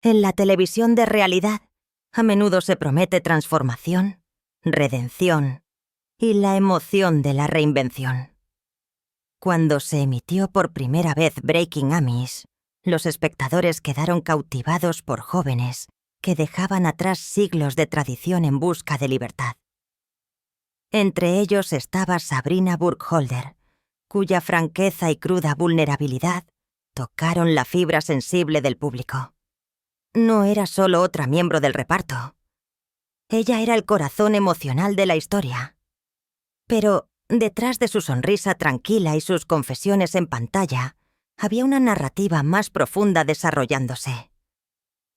En la televisión de realidad, a menudo se promete transformación, redención y la emoción de la reinvención. Cuando se emitió por primera vez Breaking Amish, los espectadores quedaron cautivados por jóvenes que dejaban atrás siglos de tradición en busca de libertad. Entre ellos estaba Sabrina Burkholder, cuya franqueza y cruda vulnerabilidad tocaron la fibra sensible del público. No era solo otra miembro del reparto. Ella era el corazón emocional de la historia. Pero detrás de su sonrisa tranquila y sus confesiones en pantalla, había una narrativa más profunda desarrollándose.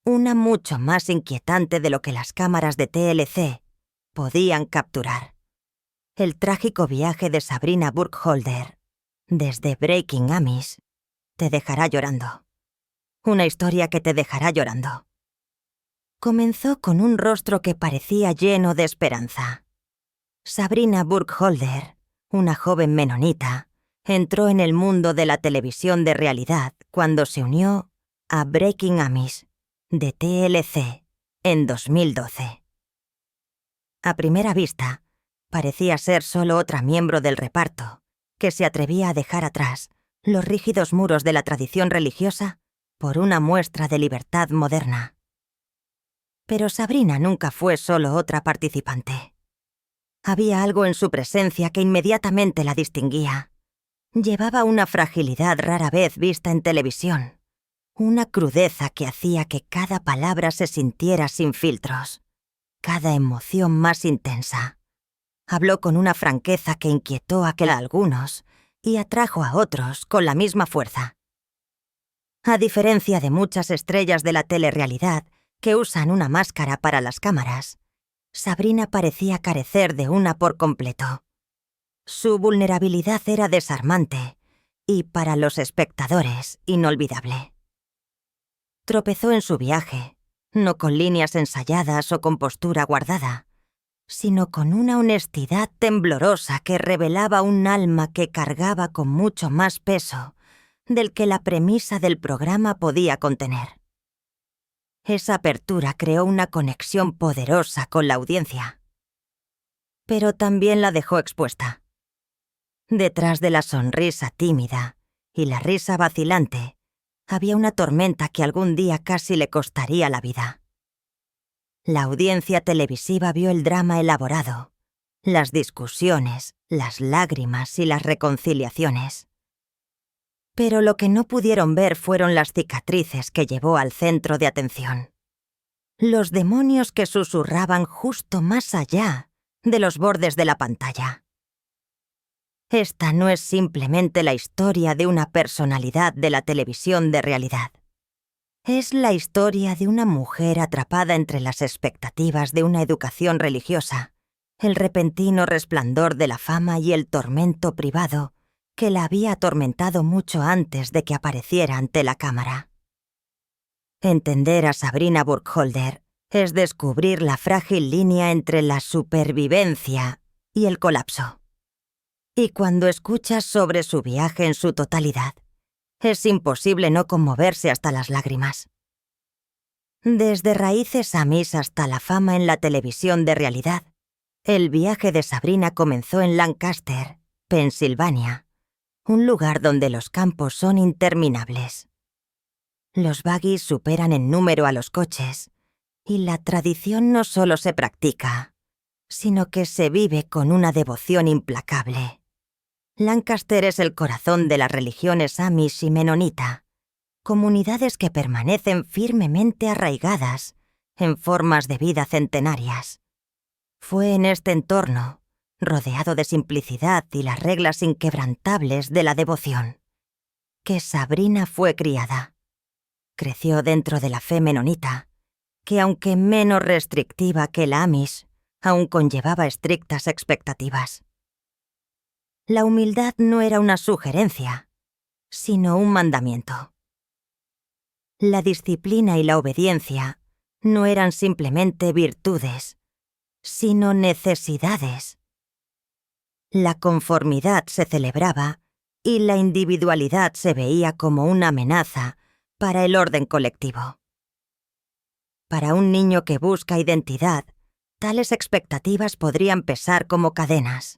Una mucho más inquietante de lo que las cámaras de TLC podían capturar. El trágico viaje de Sabrina Burkholder, desde Breaking Amish, te dejará llorando. Una historia que te dejará llorando. Comenzó con un rostro que parecía lleno de esperanza. Sabrina Burkholder, una joven menonita, entró en el mundo de la televisión de realidad cuando se unió a Breaking Amish, de TLC, en 2012. A primera vista, parecía ser solo otra miembro del reparto, que se atrevía a dejar atrás los rígidos muros de la tradición religiosa por una muestra de libertad moderna. Pero Sabrina nunca fue solo otra participante. Había algo en su presencia que inmediatamente la distinguía. Llevaba una fragilidad rara vez vista en televisión, una crudeza que hacía que cada palabra se sintiera sin filtros, cada emoción más intensa. Habló con una franqueza que inquietó a algunos y atrajo a otros con la misma fuerza. A diferencia de muchas estrellas de la telerrealidad que usan una máscara para las cámaras, Sabrina parecía carecer de una por completo. Su vulnerabilidad era desarmante y, para los espectadores, inolvidable. Tropezó en su viaje, no con líneas ensayadas o con postura guardada, sino con una honestidad temblorosa que revelaba un alma que cargaba con mucho más peso del que la premisa del programa podía contener. Esa apertura creó una conexión poderosa con la audiencia. Pero también la dejó expuesta. Detrás de la sonrisa tímida y la risa vacilante, había una tormenta que algún día casi le costaría la vida. La audiencia televisiva vio el drama elaborado, las discusiones, las lágrimas y las reconciliaciones. Pero lo que no pudieron ver fueron las cicatrices que llevó al centro de atención. Los demonios que susurraban justo más allá de los bordes de la pantalla. Esta no es simplemente la historia de una personalidad de la televisión de realidad. Es la historia de una mujer atrapada entre las expectativas de una educación religiosa, el repentino resplandor de la fama y el tormento privado que la había atormentado mucho antes de que apareciera ante la cámara. Entender a Sabrina Burkholder es descubrir la frágil línea entre la supervivencia y el colapso. Y cuando escuchas sobre su viaje en su totalidad, es imposible no conmoverse hasta las lágrimas. Desde Raíces Amish hasta la fama en la televisión de realidad, el viaje de Sabrina comenzó en Lancaster, Pensilvania, un lugar donde los campos son interminables. Los buggies superan en número a los coches, y la tradición no solo se practica, sino que se vive con una devoción implacable. Lancaster es el corazón de las religiones Amish y menonita, comunidades que permanecen firmemente arraigadas en formas de vida centenarias. Fue en este entorno, rodeado de simplicidad y las reglas inquebrantables de la devoción, que Sabrina fue criada. Creció dentro de la fe menonita, que aunque menos restrictiva que la Amish, aún conllevaba estrictas expectativas. La humildad no era una sugerencia, sino un mandamiento. La disciplina y la obediencia no eran simplemente virtudes, sino necesidades. La conformidad se celebraba y la individualidad se veía como una amenaza para el orden colectivo. Para un niño que busca identidad, tales expectativas podrían pesar como cadenas.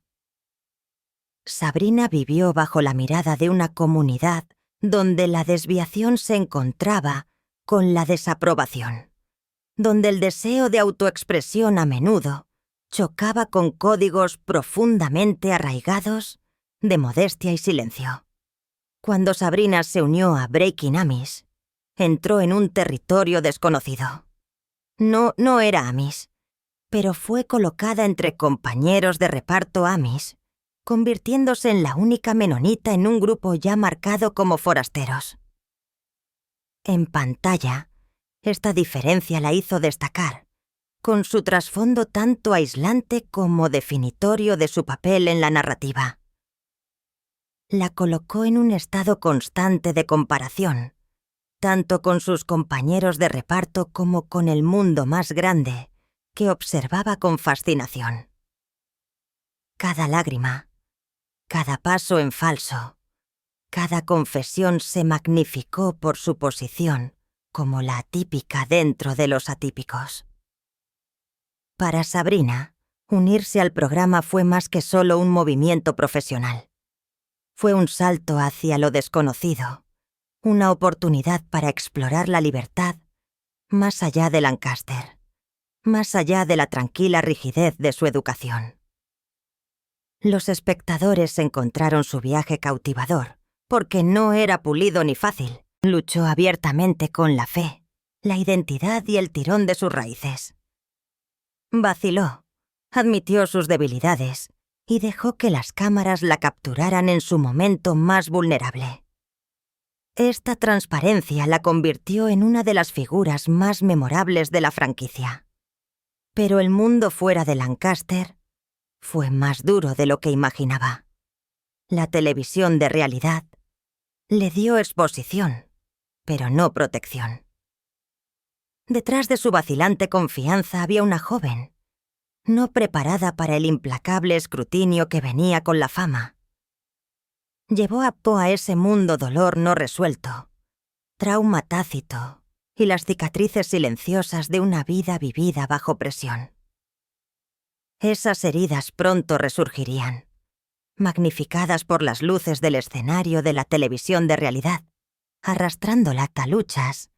Sabrina vivió bajo la mirada de una comunidad donde la desviación se encontraba con la desaprobación, donde el deseo de autoexpresión a menudo chocaba con códigos profundamente arraigados de modestia y silencio. Cuando Sabrina se unió a Breaking Amish, entró en un territorio desconocido. No era Amish, pero fue colocada entre compañeros de reparto Amish, convirtiéndose en la única menonita en un grupo ya marcado como forasteros. En pantalla, esta diferencia la hizo destacar, con su trasfondo tanto aislante como definitorio de su papel en la narrativa. La colocó en un estado constante de comparación, tanto con sus compañeros de reparto como con el mundo más grande, que observaba con fascinación. Cada lágrima, cada paso en falso, cada confesión se magnificó por su posición como la atípica dentro de los atípicos. Para Sabrina, unirse al programa fue más que solo un movimiento profesional. Fue un salto hacia lo desconocido, una oportunidad para explorar la libertad más allá de Lancaster, más allá de la tranquila rigidez de su educación. Los espectadores encontraron su viaje cautivador, porque no era pulido ni fácil. Luchó abiertamente con la fe, la identidad y el tirón de sus raíces. Vaciló, admitió sus debilidades y dejó que las cámaras la capturaran en su momento más vulnerable. Esta transparencia la convirtió en una de las figuras más memorables de la franquicia. Pero el mundo fuera de Lancaster fue más duro de lo que imaginaba. La televisión de realidad le dio exposición, pero no protección. Detrás de su vacilante confianza había una joven, no preparada para el implacable escrutinio que venía con la fama. Llevó a ese mundo dolor no resuelto, trauma tácito y las cicatrices silenciosas de una vida vivida bajo presión. Esas heridas pronto resurgirían, magnificadas por las luces del escenario de la televisión de realidad, arrastrándola hasta luchas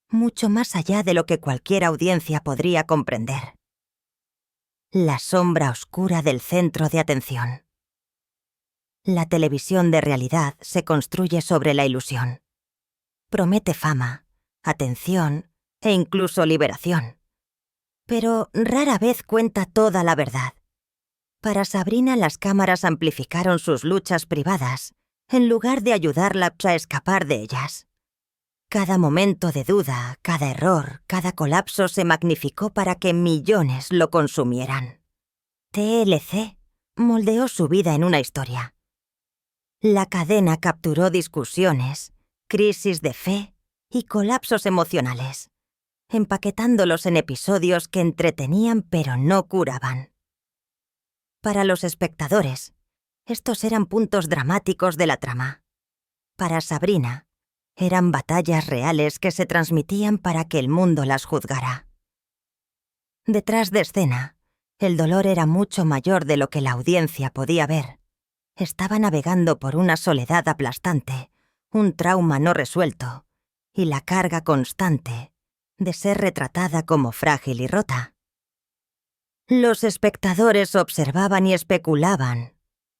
mucho más allá de lo que cualquier audiencia podría comprender. La sombra oscura del centro de atención. La televisión de realidad se construye sobre la ilusión. Promete fama, atención e incluso liberación. Pero rara vez cuenta toda la verdad. Para Sabrina, las cámaras amplificaron sus luchas privadas, en lugar de ayudarla a escapar de ellas. Cada momento de duda, cada error, cada colapso se magnificó para que millones lo consumieran. TLC moldeó su vida en una historia. La cadena capturó discusiones, crisis de fe y colapsos emocionales, empaquetándolos en episodios que entretenían pero no curaban. Para los espectadores, estos eran puntos dramáticos de la trama. Para Sabrina, eran batallas reales que se transmitían para que el mundo las juzgara. Detrás de escena, el dolor era mucho mayor de lo que la audiencia podía ver. Estaba navegando por una soledad aplastante, un trauma no resuelto y la carga constante de ser retratada como frágil y rota. Los espectadores observaban y especulaban.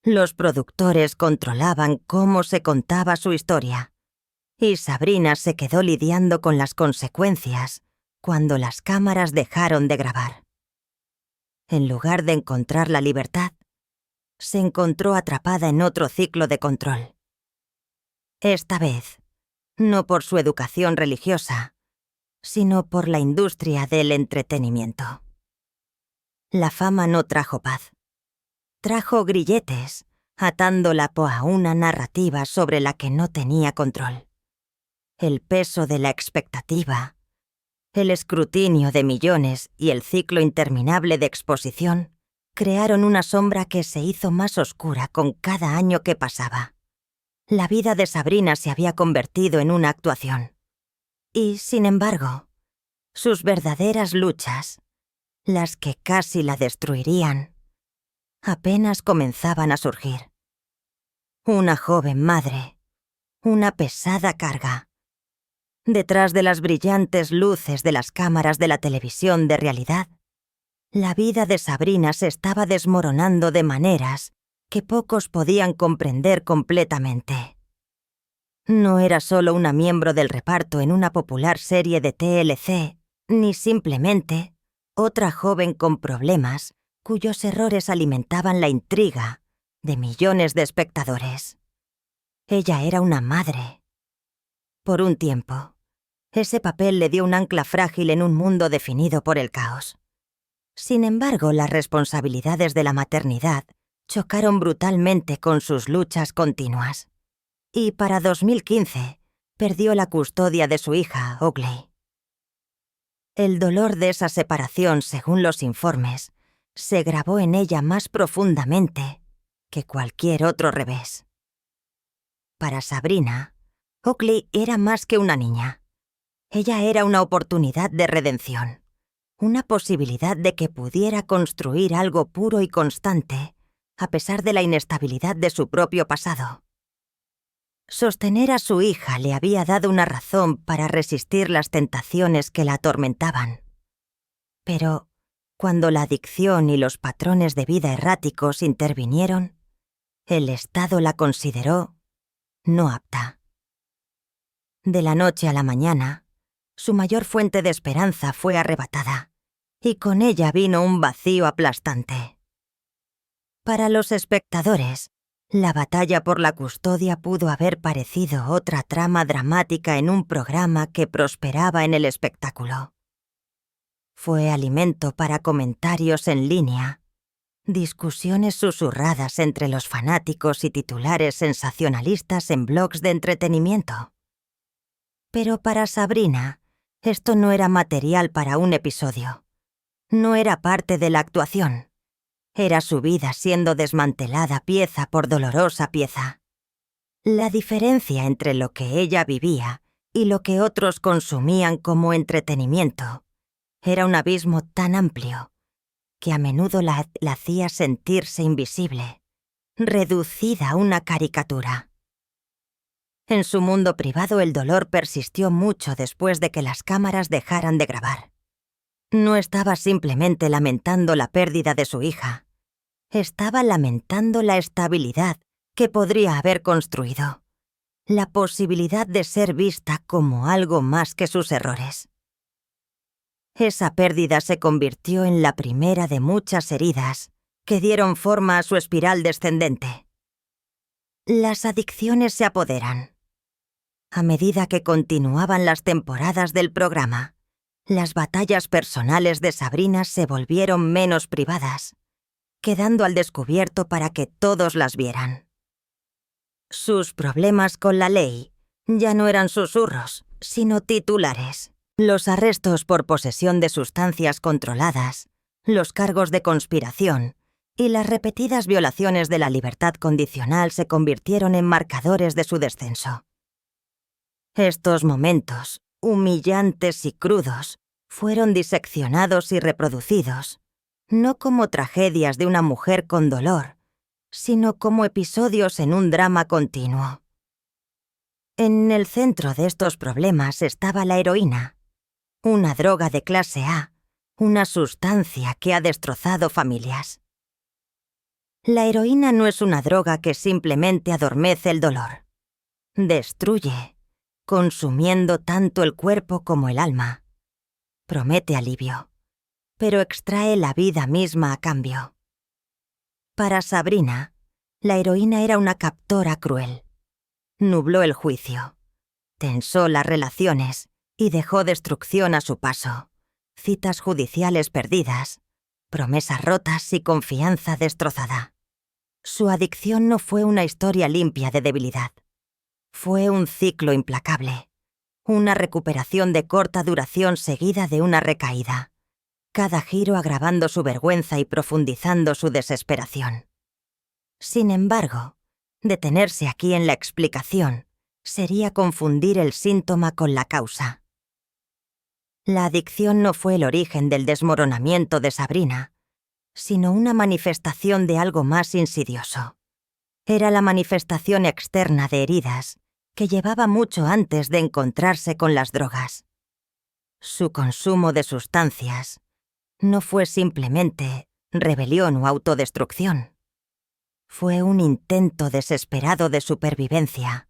Los productores controlaban cómo se contaba su historia. Y Sabrina se quedó lidiando con las consecuencias cuando las cámaras dejaron de grabar. En lugar de encontrar la libertad, se encontró atrapada en otro ciclo de control. Esta vez, no por su educación religiosa, sino por la industria del entretenimiento. La fama no trajo paz. Trajo grilletes, atándola a una narrativa sobre la que no tenía control. El peso de la expectativa, el escrutinio de millones y el ciclo interminable de exposición crearon una sombra que se hizo más oscura con cada año que pasaba. La vida de Sabrina se había convertido en una actuación. Y, sin embargo, Sus verdaderas luchas, las que casi la destruirían, apenas comenzaban a surgir. Una joven madre, una pesada carga. Detrás de las brillantes luces de las cámaras de la televisión de realidad, la vida de Sabrina se estaba desmoronando de maneras que pocos podían comprender completamente. No era solo una miembro del reparto en una popular serie de TLC, ni simplemente otra joven con problemas cuyos errores alimentaban la intriga de millones de espectadores. Ella era una madre. Por un tiempo, ese papel le dio un ancla frágil en un mundo definido por el caos. Sin embargo, las responsabilidades de la maternidad chocaron brutalmente con sus luchas continuas. Y para 2015, perdió la custodia de su hija, Oakley. El dolor de esa separación, según los informes, se grabó en ella más profundamente que cualquier otro revés. Para Sabrina, Oakley era más que una niña. Ella era una oportunidad de redención, una posibilidad de que pudiera construir algo puro y constante, a pesar de la inestabilidad de su propio pasado. Sostener a su hija le había dado una razón para resistir las tentaciones que la atormentaban. Pero, cuando la adicción y los patrones de vida erráticos intervinieron, el Estado la consideró no apta. De la noche a la mañana, su mayor fuente de esperanza fue arrebatada, y con ella vino un vacío aplastante. Para los espectadores, la batalla por la custodia pudo haber parecido otra trama dramática en un programa que prosperaba en el espectáculo. Fue alimento para comentarios en línea, discusiones susurradas entre los fanáticos y titulares sensacionalistas en blogs de entretenimiento. Pero para Sabrina, esto no era material para un episodio. No era parte de la actuación. Era su vida siendo desmantelada pieza por dolorosa pieza. La diferencia entre lo que ella vivía y lo que otros consumían como entretenimiento era un abismo tan amplio que a menudo la hacía sentirse invisible, reducida a una caricatura. En su mundo privado el dolor persistió mucho después de que las cámaras dejaran de grabar. No estaba simplemente lamentando la pérdida de su hija. Estaba lamentando la estabilidad que podría haber construido, la posibilidad de ser vista como algo más que sus errores. Esa pérdida se convirtió en la primera de muchas heridas que dieron forma a su espiral descendente. Las adicciones se apoderan. A medida que continuaban las temporadas del programa, las batallas personales de Sabrina se volvieron menos privadas, quedando al descubierto para que todos las vieran. Sus problemas con la ley ya no eran susurros, sino titulares. Los arrestos por posesión de sustancias controladas, los cargos de conspiración y las repetidas violaciones de la libertad condicional se convirtieron en marcadores de su descenso. Estos momentos, humillantes y crudos, fueron diseccionados y reproducidos, no como tragedias de una mujer con dolor, sino como episodios en un drama continuo. En el centro de estos problemas estaba la heroína, una droga de clase A, una sustancia que ha destrozado familias. La heroína no es una droga que simplemente adormece el dolor. Destruye, consumiendo tanto el cuerpo como el alma. Promete alivio, pero extrae la vida misma a cambio. Para Sabrina, la heroína era una captora cruel. Nubló el juicio, tensó las relaciones y dejó destrucción a su paso. Citas judiciales perdidas, promesas rotas y confianza destrozada. Su adicción no fue una historia limpia de debilidad. Fue un ciclo implacable, una recuperación de corta duración seguida de una recaída, cada giro agravando su vergüenza y profundizando su desesperación. Sin embargo, detenerse aquí en la explicación sería confundir el síntoma con la causa. La adicción no fue el origen del desmoronamiento de Sabrina, sino una manifestación de algo más insidioso. Era la manifestación externa de heridas que llevaba mucho antes de encontrarse con las drogas. Su consumo de sustancias no fue simplemente rebelión o autodestrucción. Fue un intento desesperado de supervivencia,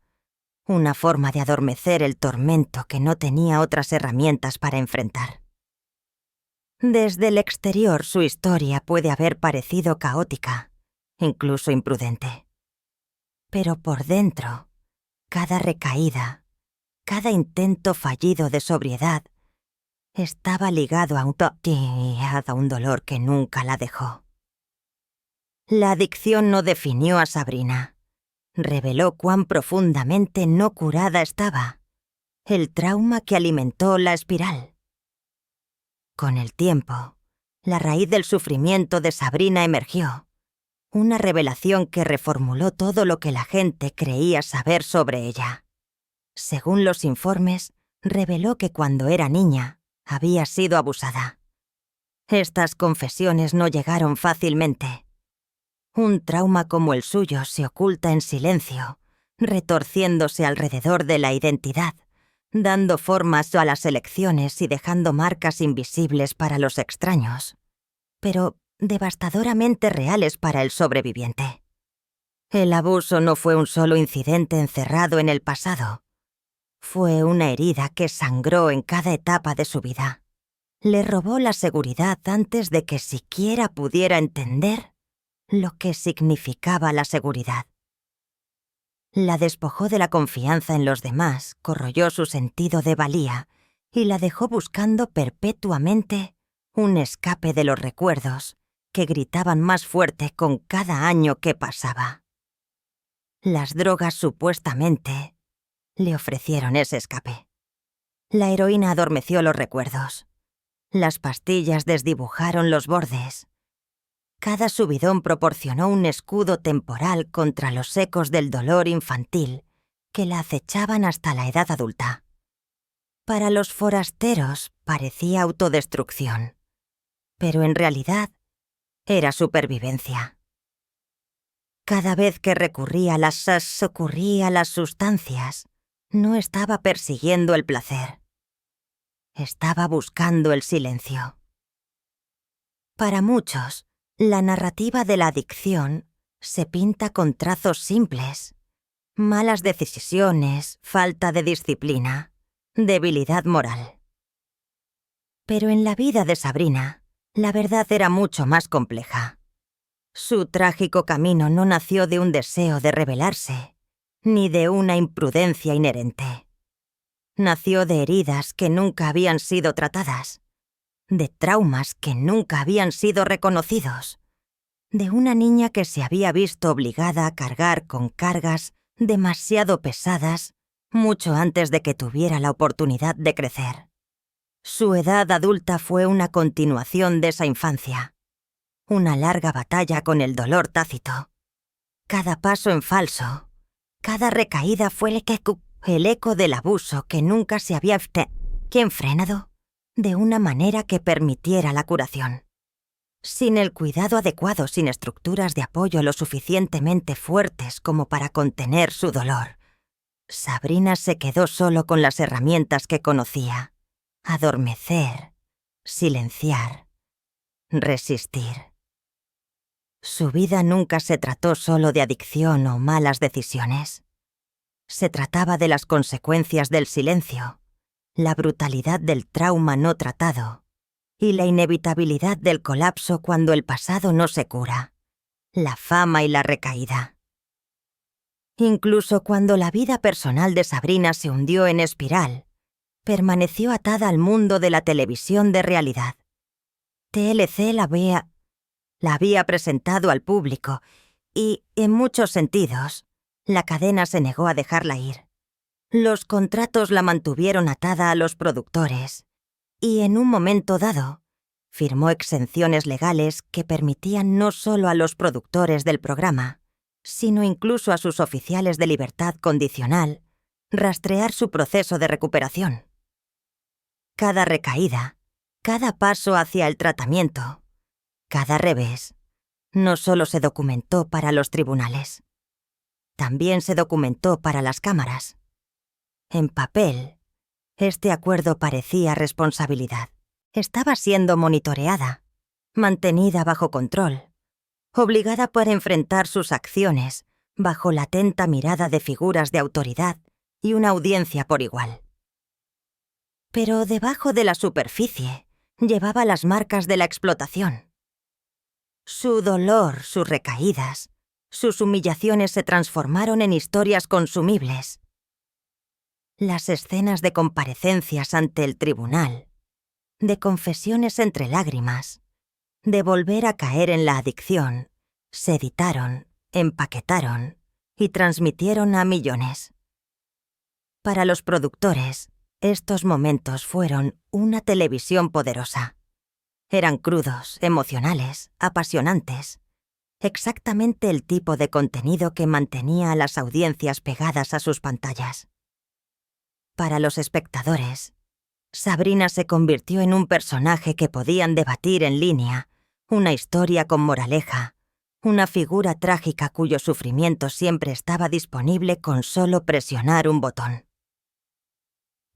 una forma de adormecer el tormento que no tenía otras herramientas para enfrentar. Desde el exterior su historia puede haber parecido caótica, incluso imprudente. Pero por dentro, cada recaída, cada intento fallido de sobriedad, estaba ligado a un dolor que nunca la dejó. La adicción no definió a Sabrina. Reveló cuán profundamente no curada estaba, el trauma que alimentó la espiral. Con el tiempo, la raíz del sufrimiento de Sabrina emergió, una revelación que reformuló todo lo que la gente creía saber sobre ella. Según los informes, reveló que cuando era niña había sido abusada. Estas confesiones no llegaron fácilmente. Un trauma como el suyo se oculta en silencio, retorciéndose alrededor de la identidad, dando formas a las elecciones y dejando marcas invisibles para los extraños, pero devastadoramente reales para el sobreviviente. El abuso no fue un solo incidente encerrado en el pasado. Fue una herida que sangró en cada etapa de su vida. Le robó la seguridad antes de que siquiera pudiera entender lo que significaba la seguridad. La despojó de la confianza en los demás, corroyó su sentido de valía y la dejó buscando perpetuamente un escape de los recuerdos que gritaban más fuerte con cada año que pasaba. Las drogas supuestamente le ofrecieron ese escape. La heroína adormeció los recuerdos. Las pastillas desdibujaron los bordes. Cada subidón proporcionó un escudo temporal contra los ecos del dolor infantil que la acechaban hasta la edad adulta. Para los forasteros parecía autodestrucción, pero en realidad era supervivencia. Cada vez que recurría a las sustancias, no estaba persiguiendo el placer. Estaba buscando el silencio. Para muchos, la narrativa de la adicción se pinta con trazos simples: malas decisiones, falta de disciplina, debilidad moral. Pero en la vida de Sabrina, la verdad era mucho más compleja. Su trágico camino no nació de un deseo de rebelarse, ni de una imprudencia inherente. Nació de heridas que nunca habían sido tratadas, de traumas que nunca habían sido reconocidos, de una niña que se había visto obligada a cargar con cargas demasiado pesadas mucho antes de que tuviera la oportunidad de crecer. Su edad adulta fue una continuación de esa infancia, una larga batalla con el dolor tácito. Cada paso en falso, cada recaída fue el eco del abuso que nunca se había frenado de una manera que permitiera la curación. Sin el cuidado adecuado, sin estructuras de apoyo lo suficientemente fuertes como para contener su dolor, Sabrina se quedó solo con las herramientas que conocía: adormecer, silenciar, resistir. Su vida nunca se trató solo de adicción o malas decisiones. Se trataba de las consecuencias del silencio, la brutalidad del trauma no tratado y la inevitabilidad del colapso cuando el pasado no se cura, la fama y la recaída. Incluso cuando la vida personal de Sabrina se hundió en espiral, permaneció atada al mundo de la televisión de realidad. TLC la había presentado al público y, en muchos sentidos, la cadena se negó a dejarla ir. Los contratos la mantuvieron atada a los productores y, en un momento dado, firmó exenciones legales que permitían no solo a los productores del programa, sino incluso a sus oficiales de libertad condicional, rastrear su proceso de recuperación. cada recaída, cada paso hacia el tratamiento, cada revés, no solo se documentó para los tribunales, también se documentó para las cámaras. En papel, este acuerdo parecía responsabilidad. Estaba siendo monitoreada, mantenida bajo control, obligada para enfrentar sus acciones bajo la atenta mirada de figuras de autoridad y una audiencia por igual. Pero debajo de la superficie llevaba las marcas de la explotación. Su dolor, sus recaídas, sus humillaciones se transformaron en historias consumibles. Las escenas de comparecencias ante el tribunal, de confesiones entre lágrimas, de volver a caer en la adicción, se editaron, empaquetaron y transmitieron a millones. Para los productores, estos momentos fueron una televisión poderosa. Eran crudos, emocionales, apasionantes. Exactamente el tipo de contenido que mantenía a las audiencias pegadas a sus pantallas. Para los espectadores, Sabrina se convirtió en un personaje que podían debatir en línea, una historia con moraleja, una figura trágica cuyo sufrimiento siempre estaba disponible con solo presionar un botón.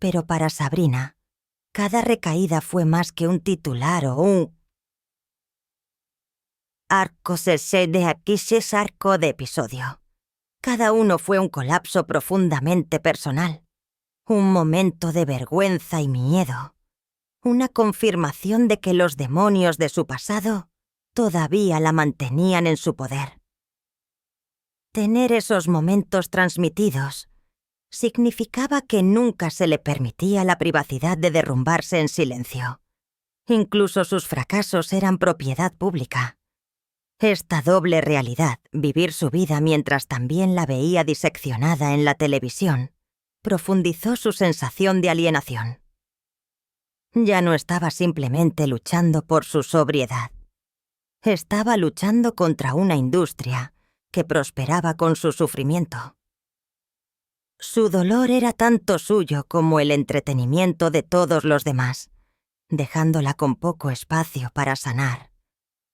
Pero para Sabrina, cada recaída fue más que un titular o un arco de aquí arco de episodio. Cada uno fue un colapso profundamente personal, un momento de vergüenza y miedo, una confirmación de que los demonios de su pasado todavía la mantenían en su poder. Tener esos momentos transmitidos significaba que nunca se le permitía la privacidad de derrumbarse en silencio. Incluso sus fracasos eran propiedad pública. Esta doble realidad, vivir su vida mientras también la veía diseccionada en la televisión, profundizó su sensación de alienación. Ya no estaba simplemente luchando por su sobriedad. Estaba luchando contra una industria que prosperaba con su sufrimiento. Su dolor era tanto suyo como el entretenimiento de todos los demás, dejándola con poco espacio para sanar,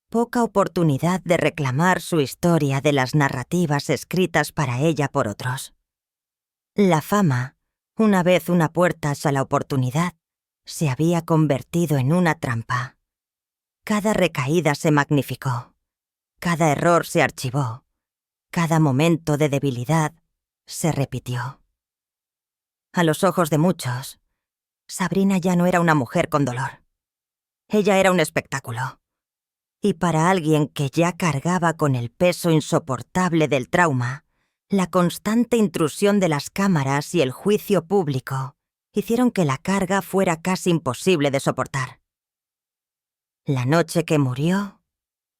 poca oportunidad de reclamar su historia de las narrativas escritas para ella por otros. La fama, una vez una puerta hacia la oportunidad, se había convertido en una trampa. Cada recaída se magnificó, cada error se archivó, cada momento de debilidad se repitió. A los ojos de muchos, Sabrina ya no era una mujer con dolor. Ella era un espectáculo. Y para alguien que ya cargaba con el peso insoportable del trauma, la constante intrusión de las cámaras y el juicio público hicieron que la carga fuera casi imposible de soportar. La noche que murió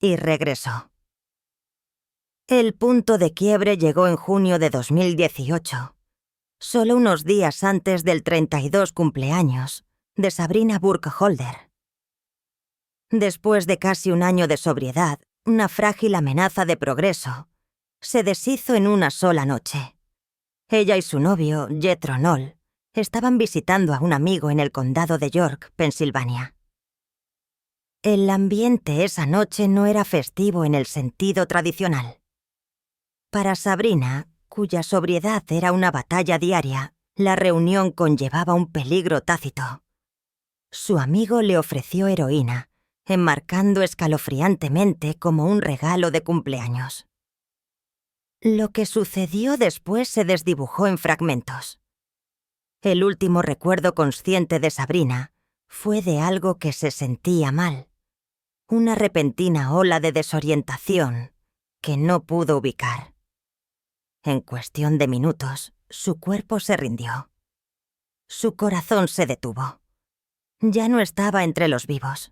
y regresó. El punto de quiebre llegó en junio de 2018, solo unos días antes del 32 cumpleaños de Sabrina Burkholder. Después de casi un año de sobriedad, una frágil amenaza de progreso se deshizo en una sola noche. Ella y su novio, Jethro Knoll, estaban visitando a un amigo en el condado de York, Pensilvania. El ambiente esa noche no era festivo en el sentido tradicional. Para Sabrina, cuya sobriedad era una batalla diaria, la reunión conllevaba un peligro tácito. Su amigo le ofreció heroína, enmarcando escalofriantemente como un regalo de cumpleaños. Lo que sucedió después se desdibujó en fragmentos. El último recuerdo consciente de Sabrina fue de algo que se sentía mal, una repentina ola de desorientación que no pudo ubicar. En cuestión de minutos, su cuerpo se rindió. Su corazón se detuvo. Ya no estaba entre los vivos.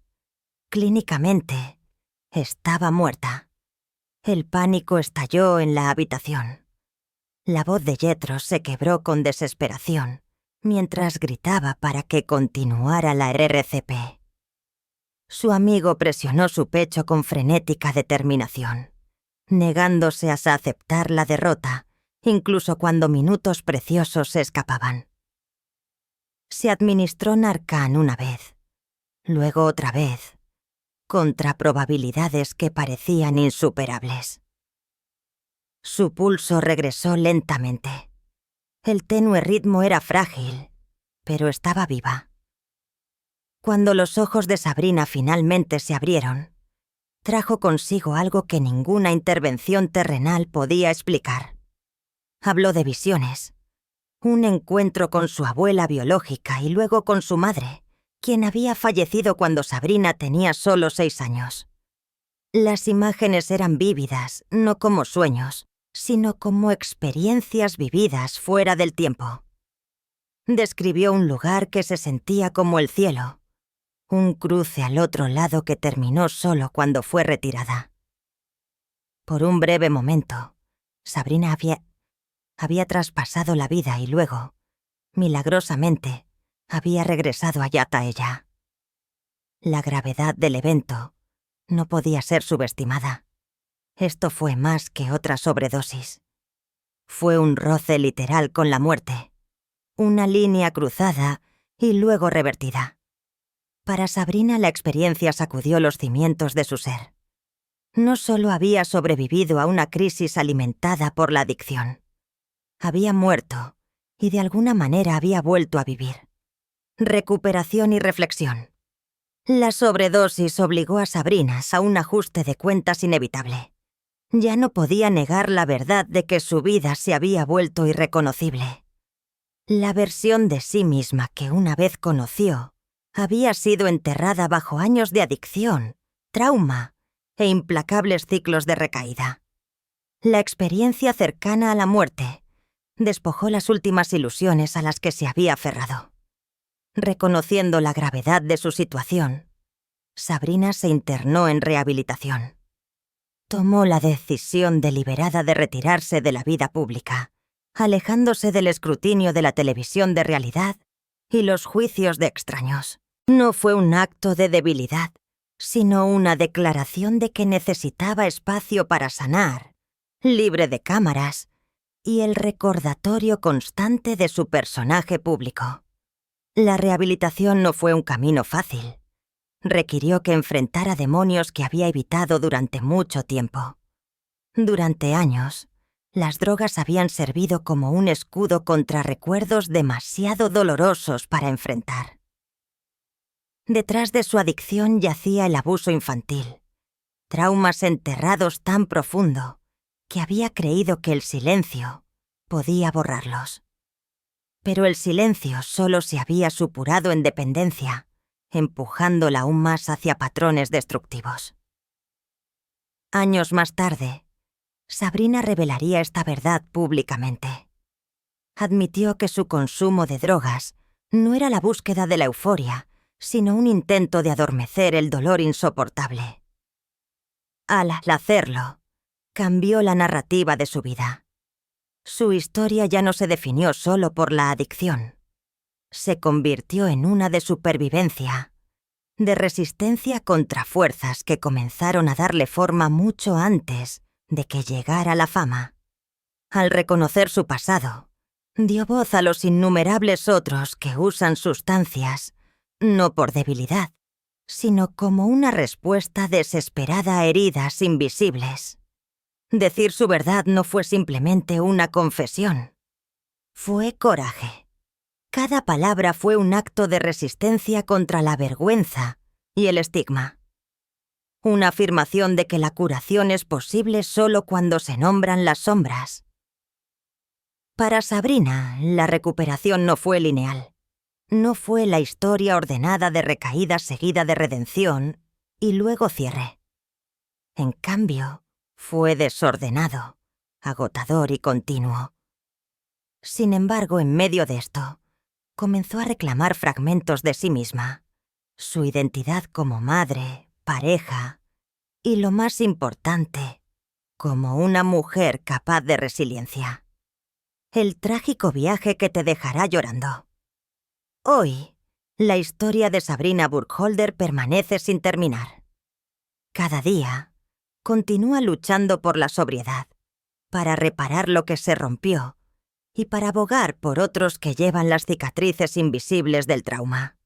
Clínicamente, estaba muerta. El pánico estalló en la habitación. La voz de Jethro se quebró con desesperación mientras gritaba para que continuara la RCP. Su amigo presionó su pecho con frenética determinación, negándose a aceptar la derrota, incluso cuando minutos preciosos se escapaban. Se administró Narcan una vez, luego otra vez, contra probabilidades que parecían insuperables. Su pulso regresó lentamente. El tenue ritmo era frágil, pero estaba viva. Cuando los ojos de Sabrina finalmente se abrieron, trajo consigo algo que ninguna intervención terrenal podía explicar. Habló de visiones, un encuentro con su abuela biológica y luego con su madre, quien había fallecido cuando Sabrina tenía solo 6 años. Las imágenes eran vívidas, no como sueños, sino como experiencias vividas fuera del tiempo. Describió un lugar que se sentía como el cielo, un cruce al otro lado que terminó solo cuando fue retirada. Por un breve momento, Sabrina había traspasado la vida y luego, milagrosamente, había regresado a Yataella. La gravedad del evento no podía ser subestimada. Esto fue más que otra sobredosis. Fue un roce literal con la muerte, una línea cruzada y luego revertida. Para Sabrina la experiencia sacudió los cimientos de su ser. No solo había sobrevivido a una crisis alimentada por la adicción. Había muerto y de alguna manera había vuelto a vivir. Recuperación y reflexión. La sobredosis obligó a Sabrina a un ajuste de cuentas inevitable. Ya no podía negar la verdad de que su vida se había vuelto irreconocible. La versión de sí misma que una vez conoció había sido enterrada bajo años de adicción, trauma e implacables ciclos de recaída. La experiencia cercana a la muerte despojó las últimas ilusiones a las que se había aferrado. Reconociendo la gravedad de su situación, Sabrina se internó en rehabilitación. Tomó la decisión deliberada de retirarse de la vida pública, alejándose del escrutinio de la televisión de realidad y los juicios de extraños. No fue un acto de debilidad, sino una declaración de que necesitaba espacio para sanar, libre de cámaras, y el recordatorio constante de su personaje público. La rehabilitación no fue un camino fácil. Requirió que enfrentara demonios que había evitado durante mucho tiempo. Durante años, las drogas habían servido como un escudo contra recuerdos demasiado dolorosos para enfrentar. Detrás de su adicción yacía el abuso infantil, traumas enterrados tan profundo que había creído que el silencio podía borrarlos. Pero el silencio solo se había supurado en dependencia, empujándola aún más hacia patrones destructivos. Años más tarde, Sabrina revelaría esta verdad públicamente. Admitió que su consumo de drogas no era la búsqueda de la euforia, sino un intento de adormecer el dolor insoportable. Al hacerlo, cambió la narrativa de su vida. Su historia ya no se definió solo por la adicción. Se convirtió en una de supervivencia, de resistencia contra fuerzas que comenzaron a darle forma mucho antes de que llegara la fama. Al reconocer su pasado, dio voz a los innumerables otros que usan sustancias, no por debilidad, sino como una respuesta desesperada a heridas invisibles. Decir su verdad no fue simplemente una confesión. Fue coraje. Cada palabra fue un acto de resistencia contra la vergüenza y el estigma. Una afirmación de que la curación es posible solo cuando se nombran las sombras. Para Sabrina, la recuperación no fue lineal. No fue la historia ordenada de recaída seguida de redención y luego cierre. En cambio, fue desordenado, agotador y continuo. Sin embargo, en medio de esto, comenzó a reclamar fragmentos de sí misma, su identidad como madre, pareja y, lo más importante, como una mujer capaz de resiliencia. El trágico viaje que te dejará llorando. Hoy, la historia de Sabrina Burkholder permanece sin terminar. Cada día, continúa luchando por la sobriedad, para reparar lo que se rompió y para abogar por otros que llevan las cicatrices invisibles del trauma.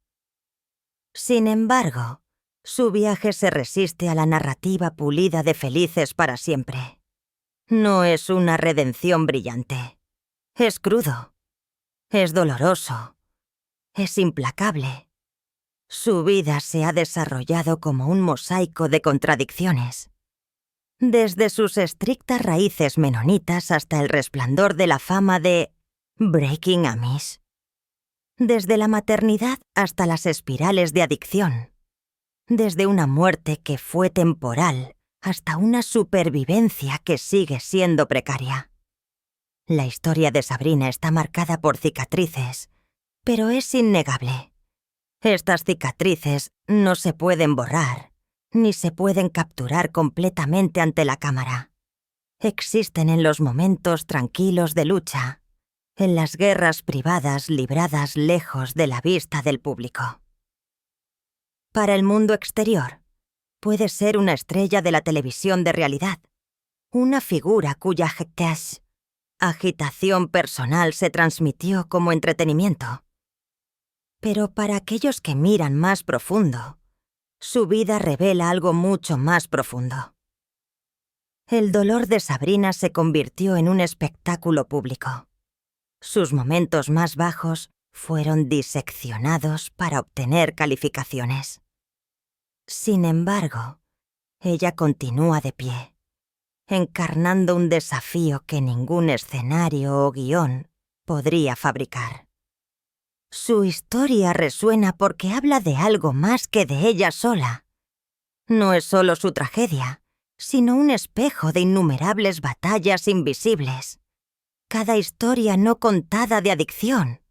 Sin embargo, su viaje se resiste a la narrativa pulida de felices para siempre. No es una redención brillante. Es crudo. Es doloroso. Es implacable. Su vida se ha desarrollado como un mosaico de contradicciones. Desde sus estrictas raíces menonitas hasta el resplandor de la fama de Breaking Amish. Desde la maternidad hasta las espirales de adicción. Desde una muerte que fue temporal hasta una supervivencia que sigue siendo precaria. La historia de Sabrina está marcada por cicatrices, pero es innegable. Estas cicatrices no se pueden borrar, ni se pueden capturar completamente ante la cámara. Existen en los momentos tranquilos de lucha, en las guerras privadas libradas lejos de la vista del público. Para el mundo exterior, puede ser una estrella de la televisión de realidad, una figura cuya agitación personal se transmitió como entretenimiento. Pero para aquellos que miran más profundo, su vida revela algo mucho más profundo. El dolor de Sabrina se convirtió en un espectáculo público. Sus momentos más bajos fueron diseccionados para obtener calificaciones. Sin embargo, ella continúa de pie, encarnando un desafío que ningún escenario o guión podría fabricar. Su historia resuena porque habla de algo más que de ella sola. No es solo su tragedia, sino un espejo de innumerables batallas invisibles. Cada historia no contada de adicción,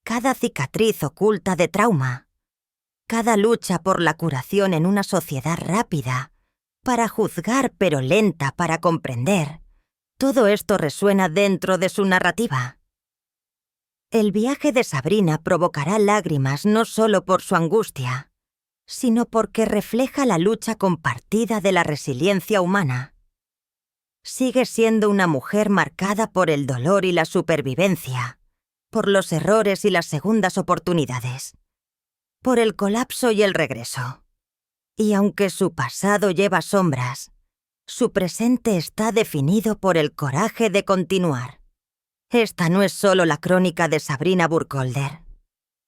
cada cicatriz oculta de trauma, cada lucha por la curación en una sociedad rápida, para juzgar pero lenta para comprender. Todo esto resuena dentro de su narrativa. El viaje de Sabrina provocará lágrimas no solo por su angustia, sino porque refleja la lucha compartida de la resiliencia humana. Sigue siendo una mujer marcada por el dolor y la supervivencia, por los errores y las segundas oportunidades, por el colapso y el regreso. Y aunque su pasado lleva sombras, su presente está definido por el coraje de continuar. Esta no es solo la crónica de Sabrina Burkholder.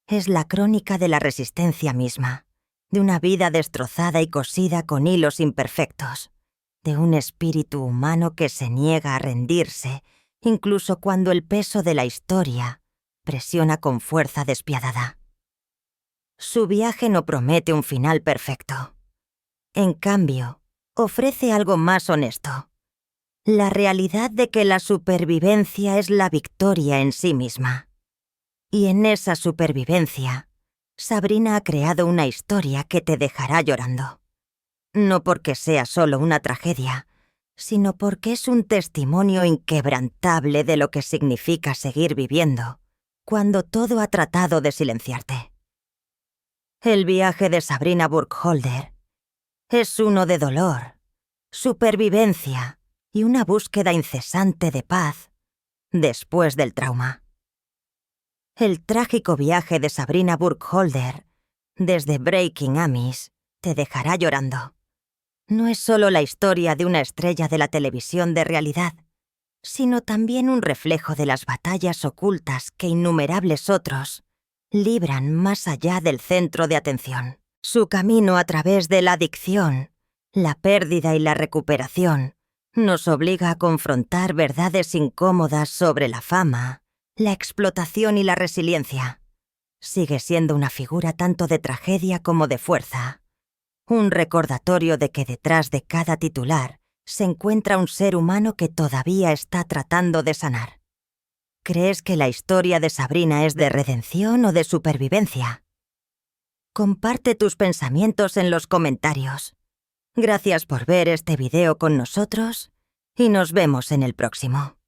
Es la crónica de la resistencia misma, de una vida destrozada y cosida con hilos imperfectos, de un espíritu humano que se niega a rendirse, incluso cuando el peso de la historia presiona con fuerza despiadada. Su viaje no promete un final perfecto. En cambio, ofrece algo más honesto. La realidad de que la supervivencia es la victoria en sí misma. Y en esa supervivencia, Sabrina ha creado una historia que te dejará llorando. No porque sea solo una tragedia, sino porque es un testimonio inquebrantable de lo que significa seguir viviendo, cuando todo ha tratado de silenciarte. El viaje de Sabrina Burkholder es uno de dolor, supervivencia y una búsqueda incesante de paz después del trauma. El trágico viaje de Sabrina Burkholder, desde Breaking Amish, te dejará llorando. No es solo la historia de una estrella de la televisión de realidad, sino también un reflejo de las batallas ocultas que innumerables otros libran más allá del centro de atención. Su camino a través de la adicción, la pérdida y la recuperación nos obliga a confrontar verdades incómodas sobre la fama, la explotación y la resiliencia. Sigue siendo una figura tanto de tragedia como de fuerza. Un recordatorio de que detrás de cada titular se encuentra un ser humano que todavía está tratando de sanar. ¿Crees que la historia de Sabrina es de redención o de supervivencia? Comparte tus pensamientos en los comentarios. Gracias por ver este video con nosotros y nos vemos en el próximo.